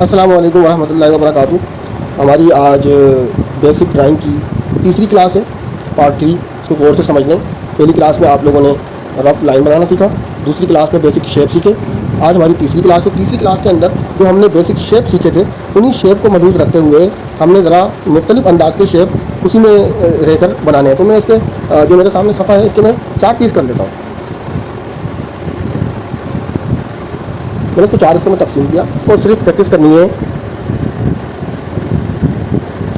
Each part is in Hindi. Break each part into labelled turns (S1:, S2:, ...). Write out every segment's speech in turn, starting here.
S1: अस्सलाम वालेकुम रहमतुल्लाहि व बरकातुहू। हमारी आज बेसिक ड्राइंग की तीसरी क्लास है, पार्ट 3। इसको गौर से समझ लें। पहली क्लास में आप लोगों ने रफ़ लाइन बनाना सीखा, दूसरी क्लास में बेसिक शेप सीखे। आज हमारी तीसरी क्लास है। तीसरी क्लास के अंदर जो हमने बेसिक शेप सीखे थे, उन्हीं शेप को मलूज़ रखते हुए हमने ज़रा मुख्तलिफ अंदाज के शेप उसी में रहकर बनाने हैं। तो मैं इसके जो मेरे सामने सफ़ा है, इसके मैं 4 पीस कर लेता हूँ। मैंने इसको 4 हिस्सों में तकसीम किया और सिर्फ प्रैक्टिस करनी है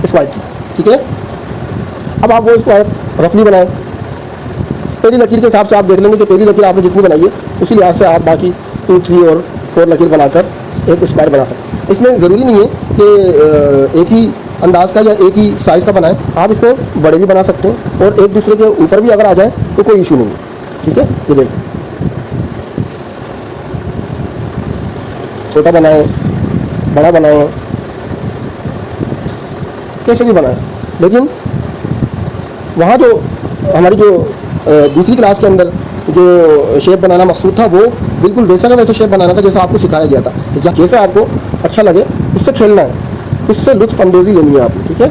S1: स्क्वायर की, ठीक है। अब आप वो स्क्वायर रफली बनाएं। पहली लकीर के हिसाब से आप देख लेंगे कि पहली लकीर आपने जितनी बनाई है उसी लिहाज से आप बाकी 2, 3 और 4 लकीर बनाकर एक स्क्वायर बना सकते हैं। इसमें ज़रूरी नहीं है कि एक ही अंदाज का या एक ही साइज़ का बनाएं, आप इसमें बड़े भी बना सकते हैं और एक दूसरे के ऊपर भी अगर आ जाए तो कोई इशू नहीं है, ठीक है। ये देखिए, छोटा बनाएं, बड़ा बनाएं, कैसे भी बनाएं, लेकिन वहाँ जो हमारी जो दूसरी क्लास के अंदर जो शेप बनाना मकसूद था, वो बिल्कुल वैसा का वैसा शेप बनाना था जैसा आपको सिखाया गया था, या जैसे आपको अच्छा लगे उससे खेलना है, उससे लुत्फ़ अंदोज़ी लेनी है आपको, ठीक है।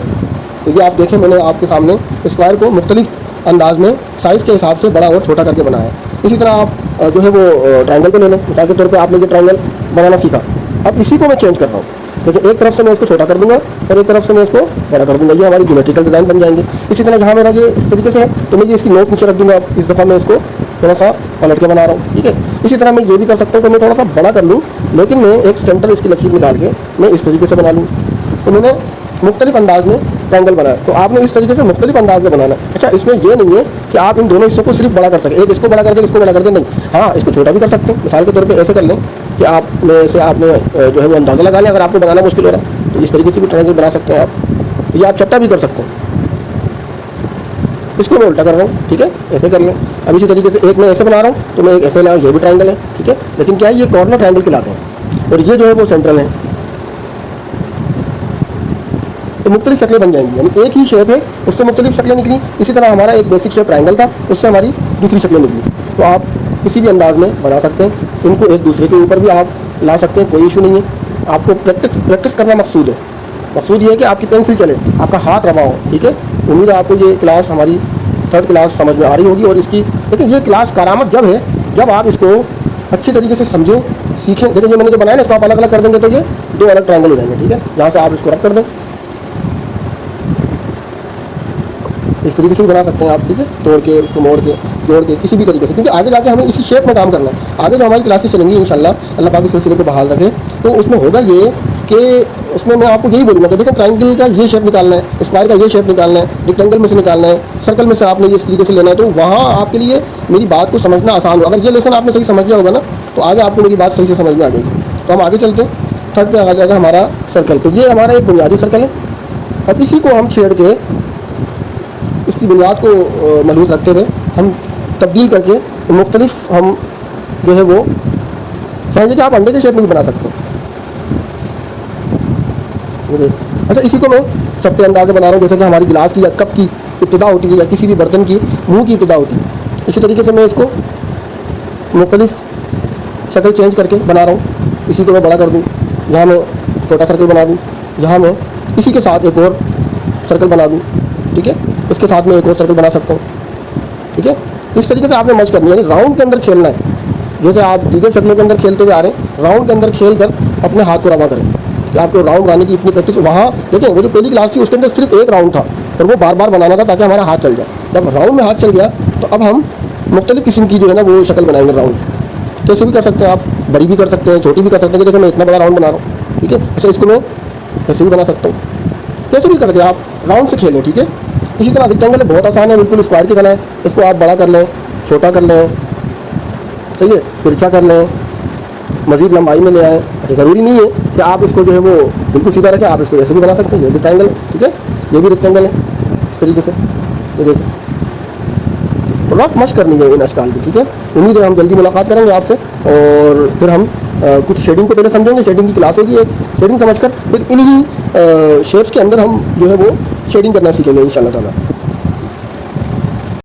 S1: तो ये आप देखें, मैंने आपके सामने स्क्वायर को मुख्तलिफ अंदाज में साइज़ के हिसाब से बड़ा और छोटा करके बनाया है। इसी तरह आप जो है वो ट्रायंगल को ले लें। मिसाल के तौर पे आपने ये ट्रायंगल बनाना सीखा, अब इसी को मैं चेंज कर रहा हूँ। देखिए, एक तरफ से मैं इसको छोटा कर दूंगा और एक तरफ से मैं इसको बड़ा कर दूंगा। ये हमारी ज्योमेट्रिकल डिज़ाइन बन जाएंगे। इसी तरह जहाँ मेरा ये इस तरीके से है तो मैं ये इसकी नोक नीचे रख दूंगा। इस दफ़ा मैं इसको थोड़ा सा पलट के बना रहा हूँ, ठीक है। इसी तरह मैं ये भी कर सकता हूँ कि मैं थोड़ा सा बड़ा कर लूँ, लेकिन मैं एक सेंटर इसकी लकीर निकाल के मैं इस तरीके से बना लूँ। तो मैंने मुख्तलिफ अंदाज में ट्रायंगल बनाया, तो आपने इस तरीके से मुख्तलिफ अंदाज में बनाना है। अच्छा, इसमें ये नहीं है कि आप इन दोनों हिस्सों को सिर्फ बड़ा कर सकें, एक इसको बड़ा कर दे इसको बड़ा कर दे, नहीं। हाँ, इसको छोटा भी कर सकते हैं। मिसाल के तौर पे ऐसे कर लें कि आप में से आपने जो है वो अंदाज़ा लगा लें। अगर आपको बनाना मुश्किल हो रहा है तो इस तरीके से भी ट्रायंगल बना सकते हैं आप। ये आप चट्टा भी कर सकते हैं। इसको मैं उल्टा कर रहा हूँ, ठीक है, ऐसे कर लें। अब इसी तरीके से एक मैं ऐसे बना रहा हूँ तो मैं एक ऐसे बनाऊँ, ये भी ट्रायंगल है, ठीक है। लेकिन क्या है, ये कॉर्नर ट्रायंगल कहलाते हैं और ये जो है वो सेंट्रल है। तो मुख्तलिफ शक्लें बन जाएंगी, यानी एक ही शेप है उससे मुख्तलिफ शक्लें निकली। इसी तरह हमारा एक बेसिक शेप ट्रायंगल था, उससे हमारी दूसरी शक्लें निकली। तो आप किसी भी अंदाज में बना सकते हैं, इनको एक दूसरे के ऊपर भी आप ला सकते हैं, कोई इशू नहीं है। आपको प्रैक्टिस करना मकसूद है। मकसूद ये है कि आपकी पेंसिल चले, आपका हाथ रवा हो, ठीक है। उम्मीद है आपको ये क्लास, हमारी 3rd क्लास समझ में आ रही होगी। और इसकी लेकिन ये क्लास करामत जब है जब आप इसको अच्छी तरीके से समझें, सीखें। देखिए, ये मैंने जो बनाया ना, इसको आप अलग अलग कर देंगे तो ये 2 अलग ट्रायंगल हो जाएंगे, ठीक है। यहाँ से आप इसको रख कर दें, इस तरीके से भी बना सकते हैं आप, ठीक है, तोड़ के, उसको मोड़ के, जोड़ के, किसी भी तरीके से, क्योंकि आगे जाके हमें इसी शेप में काम करना है। आगे जो हमारी क्लासेस चलेंगी इंशाल्लाह, अल्लाह पाक इस सिलसिले को बहाल रखे, तो उसमें होगा ये कि उसमें मैं आपको यही बोलूँगा कि देखो, ट्रायंगल का ये शेप निकालना है, स्क्वायर का ये शेप निकालना है, रेक्टेंगल में से निकालना है, सर्कल में से आपने ये इस तरीके से लेना है। तो वहाँ आपके लिए मेरी बात को समझना आसान हो। अगर ये लेसन आपने सही समझ लिया होगा ना, तो आगे आपको मेरी बात सही से समझ में आ जाएगी। तो हम आगे चलते हैं। 3rd पे आ जाएगा हमारा सर्कल। तो ये हमारा एक बुनियादी सर्कल है। अब इसी को हम छेड़ के इसकी बुनियाद को मलूज़ रखते हुए हम तब्दील करके मुख्तलिफ हम जो है वो समझिए कि आप अंडे के शेप में भी बना सकते हैं। अच्छा, इसी को मैं चपटे अंदाजे बना रहा हूँ, जैसे कि हमारी गिलास की या कप की इब्तिदा होती है, या किसी भी बर्तन की मुंह की इब्तिदा होती है। इसी तरीके से मैं इसको मुख्तलिफ शक्ल चेंज करके बना रहा हूँ। इसी को मैं बड़ा कर दूँ, यहाँ मैं छोटा सर्कल बना दूँ, यहाँ मैं इसी के साथ एक और सर्कल बना दूँ, ठीक है। इसके साथ में एक और सर्कल बना सकता हूँ, ठीक है। इस तरीके से आपने मर्ज करनी है, यानी राउंड के अंदर खेलना है। जैसे आप दीगर शक्लों के अंदर खेलते हुए आ रहे हैं, राउंड के अंदर खेल कर अपने हाथ को रवा करें कि आपको राउंड बनाने की इतनी प्रैक्टिस। वहाँ देखिए, वो जो पहली क्लास थी उसके अंदर सिर्फ एक राउंड था और वो बार बार बनाना था ताकि हमारा हाथ चल जाए। जब राउंड में हाथ चल गया तो अब हम मुख्तलिफ किस्म की जो है ना वो शक्ल बनाएंगे। राउंड कैसे भी कर सकते हैं आप, बड़ी भी कर सकते हैं, छोटी भी कर सकते हैं। कि देखो, मैं इतना बड़ा राउंड बना रहा हूँ, ठीक है। अच्छा, इसको मैं ऐसे भी बना सकता हूँ, कैसे भी करके आप राउंड से खेलें, ठीक है। इसी तरह रेक्टेंगल बहुत आसान है, बिल्कुल स्क्वायर की तरह है। इसको आप बड़ा कर लें, छोटा कर लें, सही है, तिरछा कर लें, मज़ीद लंबाई में ले आएँ। अच्छा, ज़रूरी नहीं है कि आप इसको जो है वो बिल्कुल सीधा रखें, आप इसको ऐसे भी बना सकते हैं। ये भी ट्रायंगल है, ठीक है, ये भी रेक्टेंगल है, इस तरीके से। ये देखिए, तो रफ मशक करनी है इन अशकाल की, ठीक है। उम्मीद है हम जल्दी मुलाकात करेंगे आपसे और फिर हम कुछ शेडिंग को पहले समझेंगे। शेडिंग की क्लास होगी एक, शेडिंग समझकर फिर इन्हीं शेप्स के अंदर हम जो है वो शेडिंग करना सीखेंगे इंशाअल्लाह ताला।